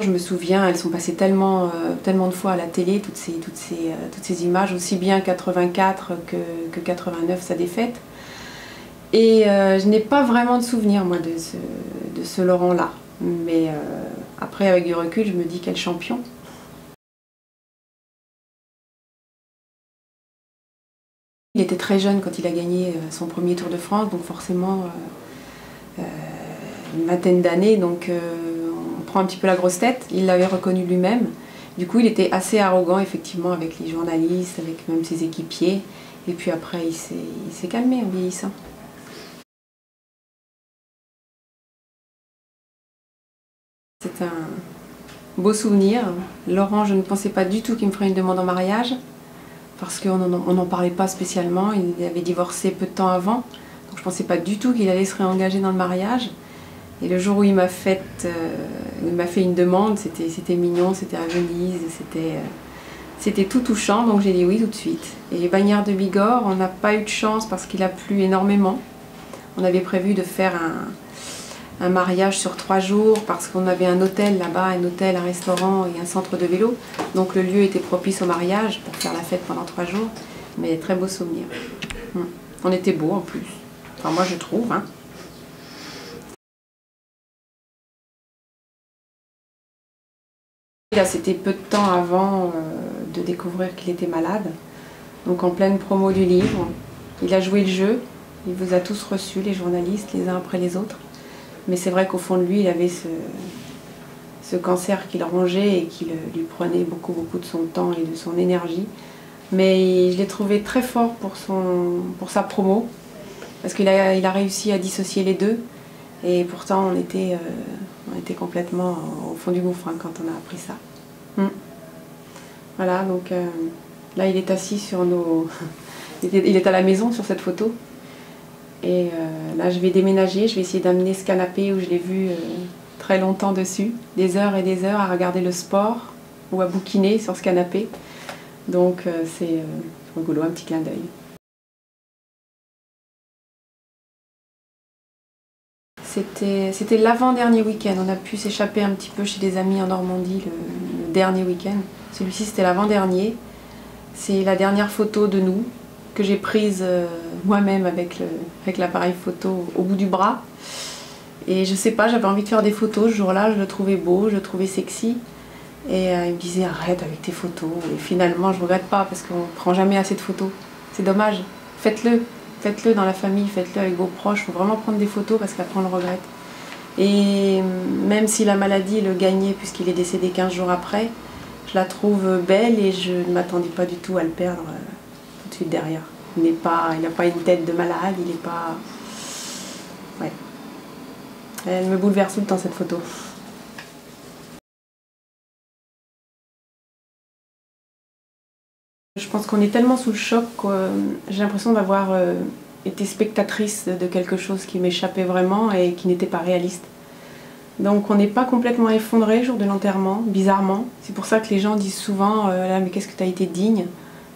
Je me souviens, elles sont passées tellement de fois à la télé, toutes ces images, aussi bien 84 que 89, sa défaite. Et je n'ai pas vraiment de souvenir, moi, de ce Laurent-là. Mais après, avec du recul, je me dis quel champion. Il était très jeune quand il a gagné son premier Tour de France, donc forcément une vingtaine d'années, donc on prend un petit peu la grosse tête. Il l'avait reconnu lui-même. Du coup, il était assez arrogant, effectivement, avec les journalistes, avec même ses équipiers. Et puis après, il s'est calmé en vieillissant. C'est un beau souvenir. Laurent, je ne pensais pas du tout qu'il me ferait une demande en mariage, parce qu'on n'en parlait pas spécialement. Il avait divorcé peu de temps avant, donc je ne pensais pas du tout qu'il allait se réengager dans le mariage. Et le jour où il m'a fait une demande, c'était mignon, c'était à Venise, c'était tout touchant, donc j'ai dit oui tout de suite. Et Bagnères de Bigorre, on n'a pas eu de chance parce qu'il a plu énormément. On avait prévu de faire un mariage sur 3 jours parce qu'on avait un hôtel là-bas, un restaurant et un centre de vélo. Donc le lieu était propice au mariage pour faire la fête pendant 3 jours. Mais très beau souvenir. On était beaux en plus. Enfin moi je trouve. Hein. C'était peu de temps avant de découvrir qu'il était malade. Donc en pleine promo du livre, il a joué le jeu. Il vous a tous reçus, les journalistes, les uns après les autres. Mais c'est vrai qu'au fond de lui, il avait ce cancer qui le rongeait et qui lui prenait beaucoup de son temps et de son énergie. Mais je l'ai trouvé très fort pour sa promo, parce qu'il a réussi à dissocier les deux. Et pourtant, on était complètement au fond du gouffre hein, quand on a appris ça. Voilà, donc là, il est assis sur il est à la maison sur cette photo. Et là, je vais déménager, je vais essayer d'amener ce canapé où je l'ai vu très longtemps dessus, des heures et des heures à regarder le sport ou à bouquiner sur ce canapé. Donc c'est rigolo, un petit clin d'œil. C'était l'avant-dernier week-end. On a pu s'échapper un petit peu chez des amis en Normandie le dernier week-end. Celui-ci, c'était l'avant-dernier. C'est la dernière photo de nous que j'ai prise moi-même avec l'appareil photo au bout du bras. Et je sais pas, j'avais envie de faire des photos ce jour-là. Je le trouvais beau, je le trouvais sexy. Et il me disait arrête avec tes photos. Et finalement, je regrette pas parce qu'on ne prend jamais assez de photos. C'est dommage. Faites-le. Faites-le dans la famille, faites-le avec vos proches. Il faut vraiment prendre des photos parce qu'après on le regrette. Et même si la maladie le gagnait puisqu'il est décédé 15 jours après, je la trouve belle et je ne m'attendais pas du tout à le perdre tout de suite derrière. Il n'a pas une tête de malade, il n'est pas... Ouais. Elle me bouleverse tout le temps cette photo. Je pense qu'on est tellement sous le choc que j'ai l'impression d'avoir été spectatrice de quelque chose qui m'échappait vraiment et qui n'était pas réaliste. Donc on n'est pas complètement effondré le jour de l'enterrement, bizarrement. C'est pour ça que les gens disent souvent là, mais qu'est-ce que tu as été digne.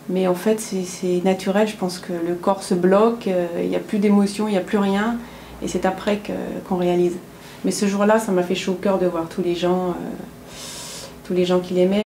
Mais en fait c'est naturel, je pense que le corps se bloque, il n'y a plus d'émotion, il n'y a plus rien. Et c'est après qu'on réalise. Mais ce jour-là, ça m'a fait chaud au cœur de voir tous les gens qu'il aimait.